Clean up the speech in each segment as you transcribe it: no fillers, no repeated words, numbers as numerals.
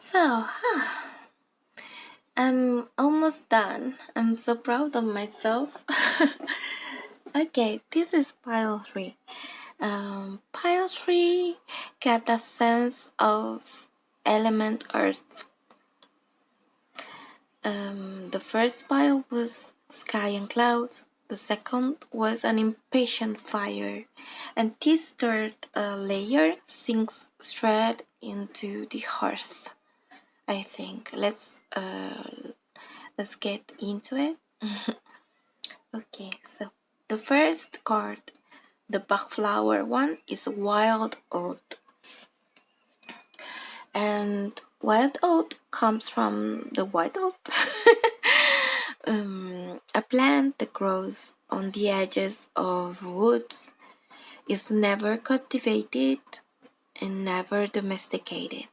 So, I'm almost done. I'm so proud of myself. Okay, this is pile 3. Pile 3 got a sense of element earth. The first pile was sky and clouds. The second was an impatient fire. And this third layer sinks straight into the hearth. I think let's get into it. Okay, so the first card, the Bachflower one, is Wild Oat, and wild oat comes from the white oat, a plant that grows on the edges of woods, is never cultivated and never domesticated.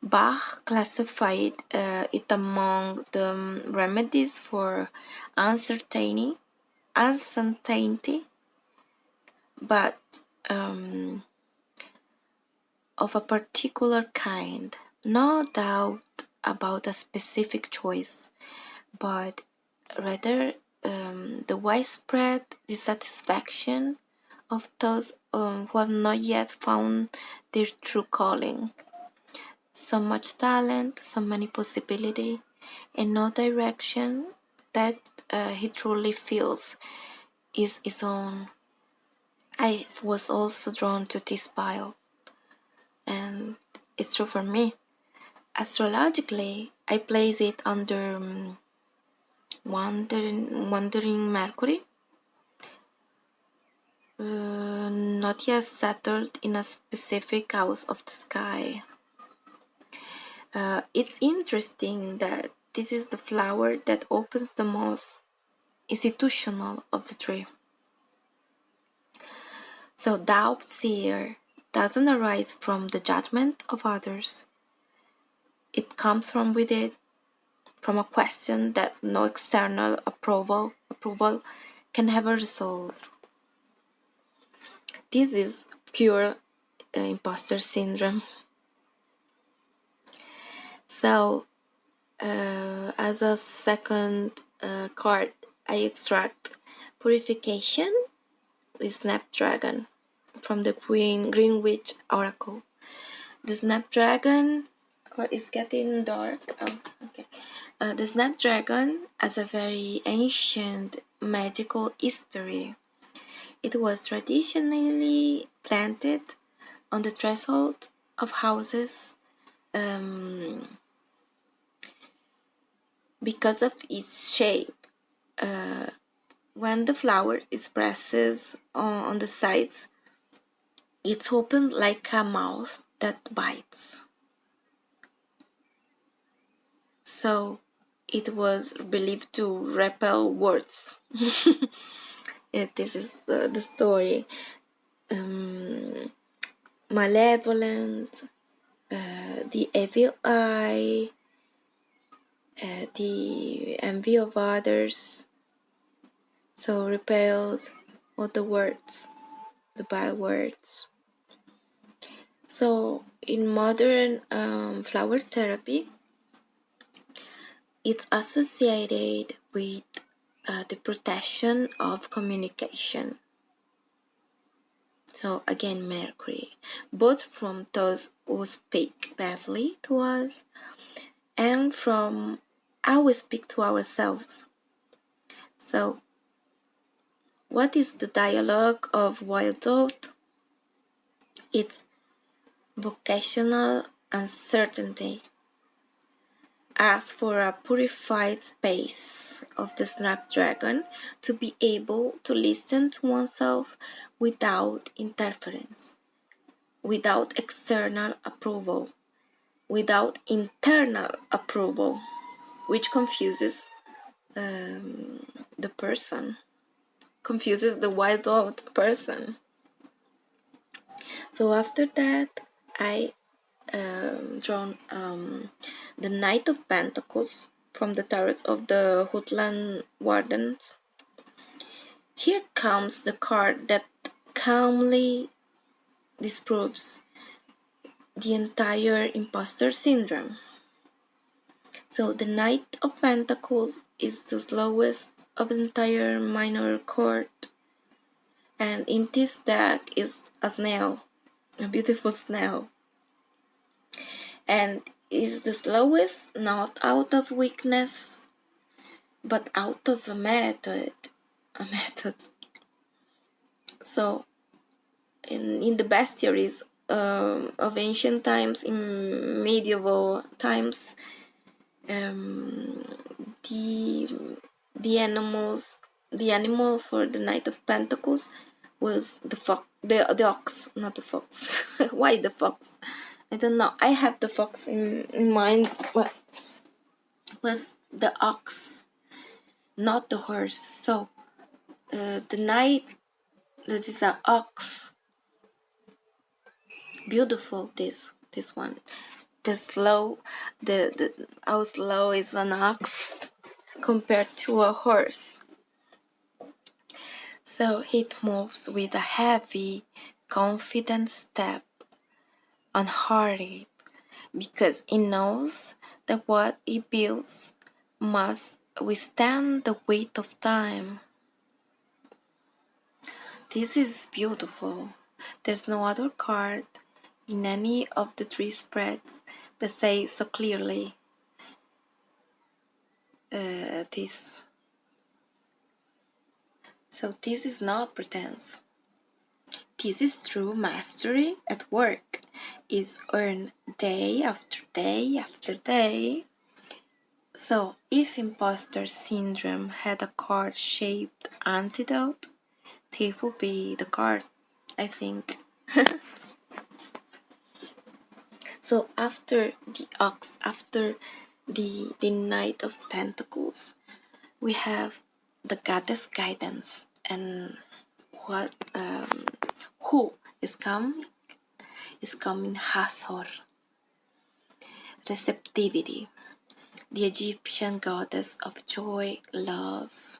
Bach classified it among the remedies for uncertainty, but of a particular kind. No doubt about a specific choice, but rather the widespread dissatisfaction of those who have not yet found their true calling. So much talent, so many possibility, and no direction that he truly feels is his own. I was also drawn to this pile, and it's true for me. Astrologically, I place it under wandering Mercury, not yet settled in a specific house of the sky. It's interesting that this is the flower that opens the most institutional of the three. So doubt here doesn't arise from the judgment of others. It comes from within, from a question that no external approval can ever resolve. This is pure imposter syndrome. So, as a second card, I extract Purification with Snapdragon from the Greenwich Oracle. The Snapdragon is getting dark. Oh, okay. The Snapdragon has a very ancient magical history. It was traditionally planted on the threshold of houses because of its shape. When the flower is pressed on the sides, it's opened like a mouth that bites. So it was believed to repel words. This is the story. Malevolent, the evil eye, the envy of others. So repelled all the words, the bad words. So in modern flower therapy, it's associated with the protection of communication. So again, Mercury, both from those who speak badly to us and from how we speak to ourselves. So what is the dialogue of Wild Oat? It's vocational uncertainty. Ask for a purified space of the Snapdragon to be able to listen to oneself without interference, without external approval, without internal approval, which confuses the person, confuses the Wild Oat person. So after that, I drawn the Knight of Pentacles from the Tarot of the Woodland Wardens. Here comes the card that calmly disproves the entire imposter syndrome. So the Knight of Pentacles is the slowest of the entire minor chord, and in this deck is a snail, a beautiful snail, and is the slowest not out of weakness but out of a method. So in the bestiaries of ancient times, in medieval times, the animal for the Knight of Pentacles was the fox, the ox, not the fox. Why the fox? I don't know. I have the fox in mind, but was the ox, not the horse. So the knight, that is an ox. Beautiful, this one. How slow is an ox compared to a horse. So it moves with a heavy, confident step, unhurried, because it knows that what it builds must withstand the weight of time. This is beautiful. There's no other card in any of the three spreads that say so clearly this. So this is not pretense. This is true mastery at work. It's earned day after day after day. So if imposter syndrome had a card-shaped antidote, this would be the card, I think. So after the ox, after the Knight of Pentacles, we have the Goddess Guidance, and what who is coming? Is coming Hathor, receptivity, the Egyptian goddess of joy, love,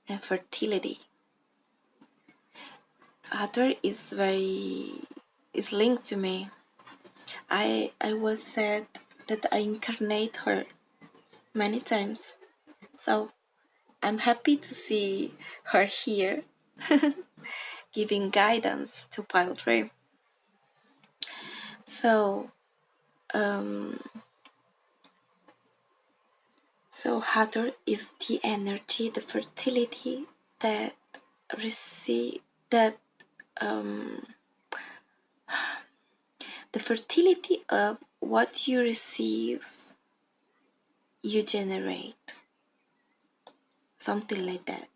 and fertility. Hathor is linked to me. I was said that I incarnate her many times, so I'm happy to see her here, giving guidance to pile 3. So Hathor is the energy, the fertility that the fertility of what you receive, you generate. Something like that.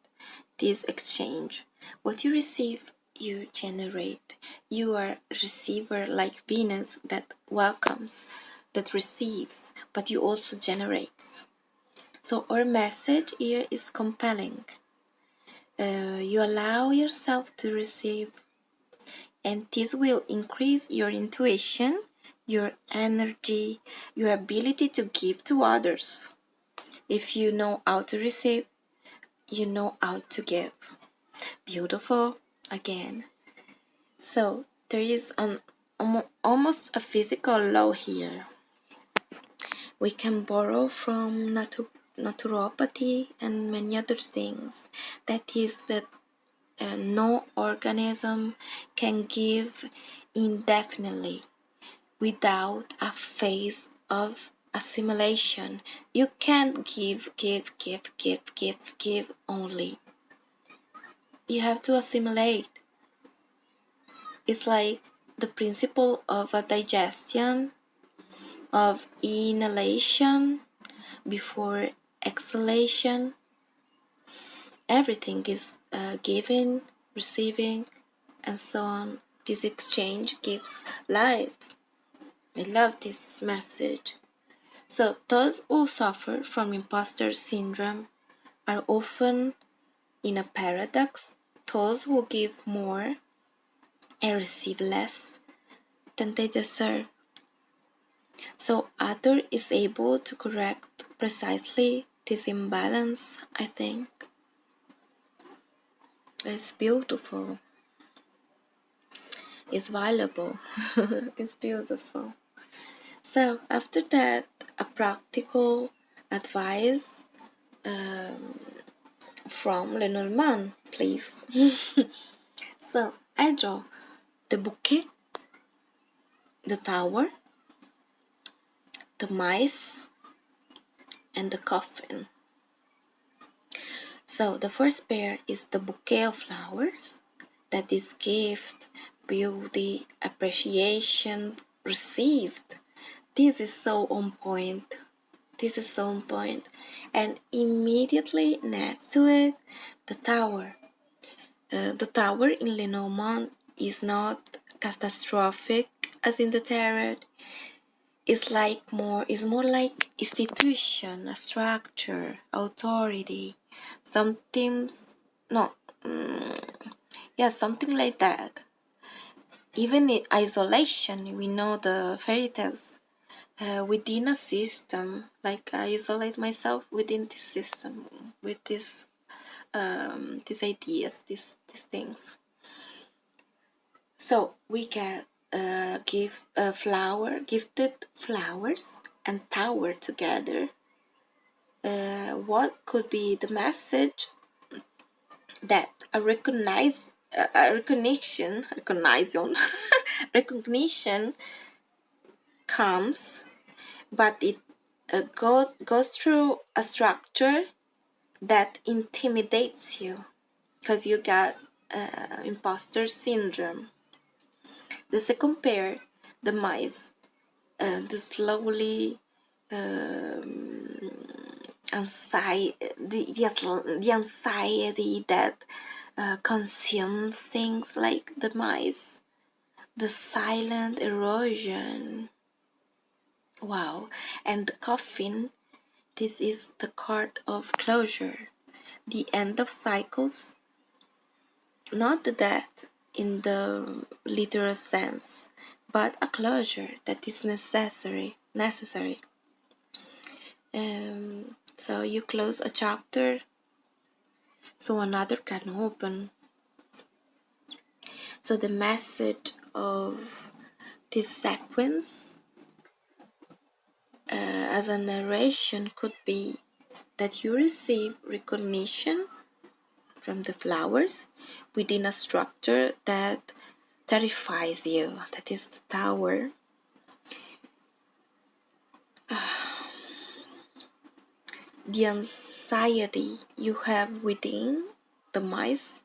This exchange. What you receive, you generate. You are a receiver like Venus that welcomes, that receives, but you also generates. So our message here is compelling. You allow yourself to receive, and this will increase your intuition, your energy, your ability to give to others. If you know how to receive, you know how to give. Beautiful, again. So there is almost a physical law here. We can borrow from naturopathy and many other things. That is that no organism can give indefinitely without a phase of assimilation. You can't give only. You have to assimilate. It's like the principle of a digestion, of inhalation before exhalation. Everything is giving, receiving, and so on. This exchange gives life. I love this message. So those who suffer from imposter syndrome are often in a paradox. Those who give more and receive less than they deserve. So Hathor is able to correct precisely this imbalance, I think. It's beautiful. It's valuable. It's beautiful. So after that, a practical advice from Lenormand, please. So I draw the bouquet, the tower, the mice, and the coffin. So the first pair is the bouquet of flowers, that is gift, beauty, appreciation received. This is so on point. This is so on point. And immediately next to it, the tower. The tower in Lenormand is not catastrophic as in the tarot. It's more like institution, a structure, authority, something like that. Even in isolation, we know the fairy tales. Within a system, like I isolate myself within this system with these ideas, these things. So we get gifted flowers and tower together. What could be the message? That a recognition comes, but it goes through a structure that intimidates you, because you got imposter syndrome. The second pair, the mice, the slowly the anxiety that consumes things, like the mice, the silent erosion. Wow. And the coffin, this is the card of closure, the end of cycles, not the death in the literal sense, but a closure that is necessary. So you close a chapter, so another can open. So the message of this sequence as a narration could be that you receive recognition from the flowers within a structure that terrifies you, that is the tower. The anxiety you have within the mice,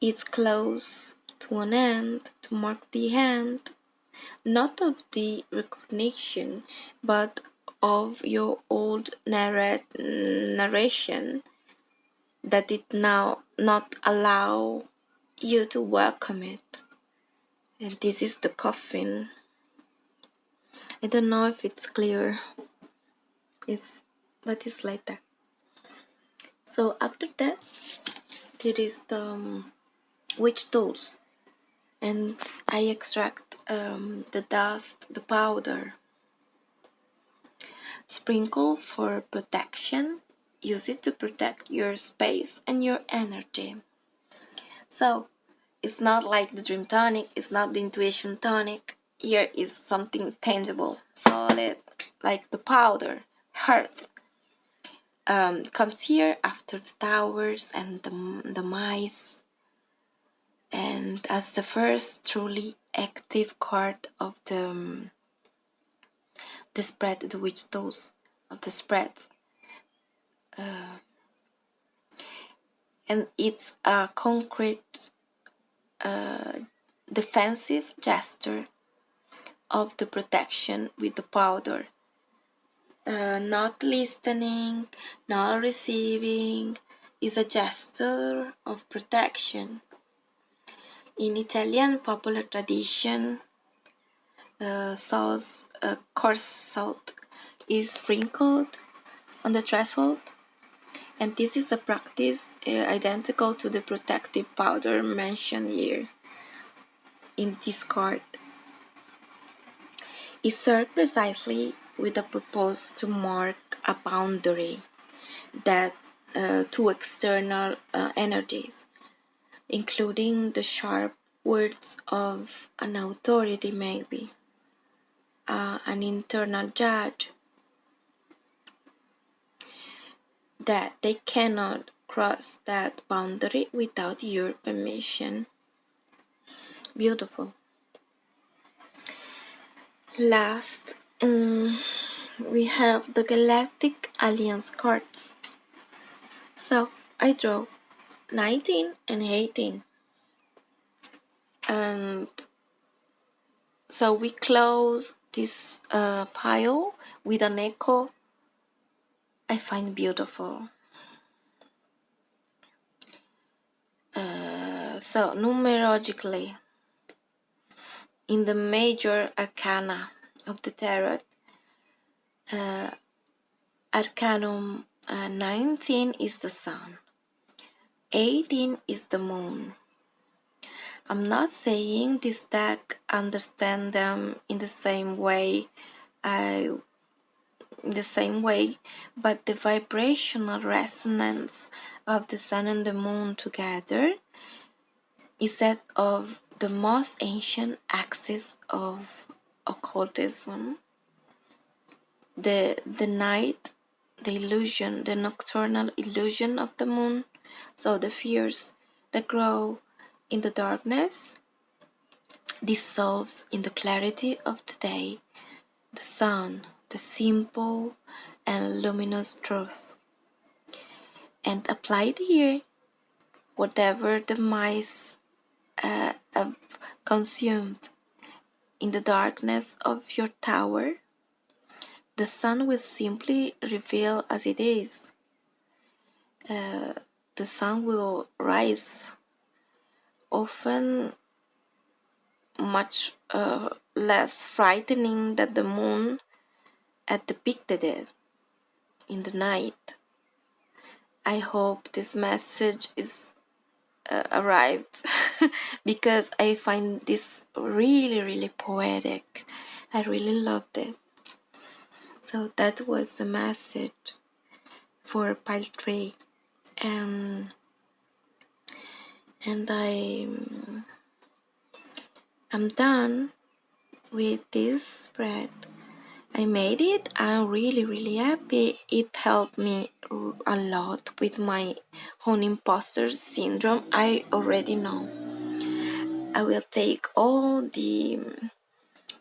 it's close to an end, to mark the end, not of the recognition, but of your old narration that it now not allow you to welcome it. And this is the coffin. I don't know if it's clear, but it's like that. So after that, there is the witch tools, and I extract the dust, the powder. Sprinkle for protection. Use it to protect your space and your energy. So it's not like the dream tonic, it's not the intuition tonic. Here is something tangible, solid, like the powder, earth. Comes here after the towers and the mice, and as the first truly active card of the spread, the witch tools of the spreads. And it's a concrete defensive gesture of the protection with the powder. Not listening, not receiving, is a gesture of protection. In Italian popular tradition, coarse salt is sprinkled on the threshold, and this is a practice identical to the protective powder mentioned here in this card. It serves precisely with the purpose to mark a boundary that to external energies, including the sharp words of an authority, maybe an internal judge, that they cannot cross that boundary without your permission. Beautiful. Last, we have the Galactic Alliance cards. So I draw 19 and 18. And so we close this pile with an echo I find beautiful. So numerologically, in the major arcana of the tarot, Arcanum 19 is the sun, 18 is the moon. I'm not saying this deck understand them in the same way, but the vibrational resonance of the sun and the moon together is that of the most ancient axis of occultism. The night, the illusion, the nocturnal illusion of the moon, so the fears that grow in the darkness dissolves in the clarity of the day, the sun, the simple and luminous truth. And applied here, whatever the mice have consumed in the darkness of your tower, the sun will simply reveal as it is. The sun will rise, often much less frightening than the moon had depicted it in the night. I hope this message is arrived because I find this really, really poetic. I really loved it. So that was the message for pile 3, and I'm done with this spread. I made it. I'm really, really happy. It helped me a lot with my own imposter syndrome. I already know. I will take all the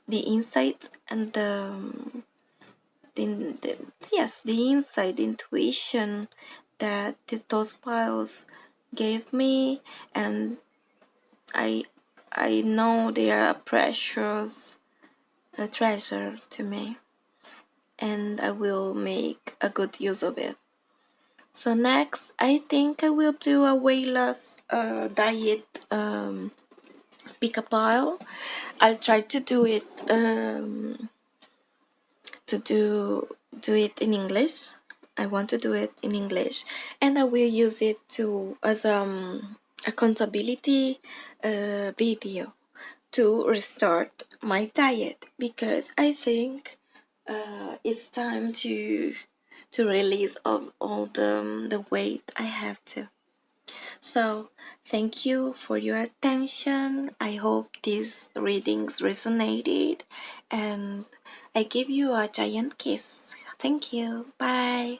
insights and the insight, the intuition that those piles gave me, and I know they are a precious treasure to me, and I will make a good use of it. So next, I think I will do a weight loss diet pick a pile. I'll try to do it do it in English. I want to do it in English, and I will use it as accountability video to restart my diet, because I think it's time to release all the weight I have to. So thank you for your attention. I hope these readings resonated, and I give you a giant kiss. Thank you. Bye.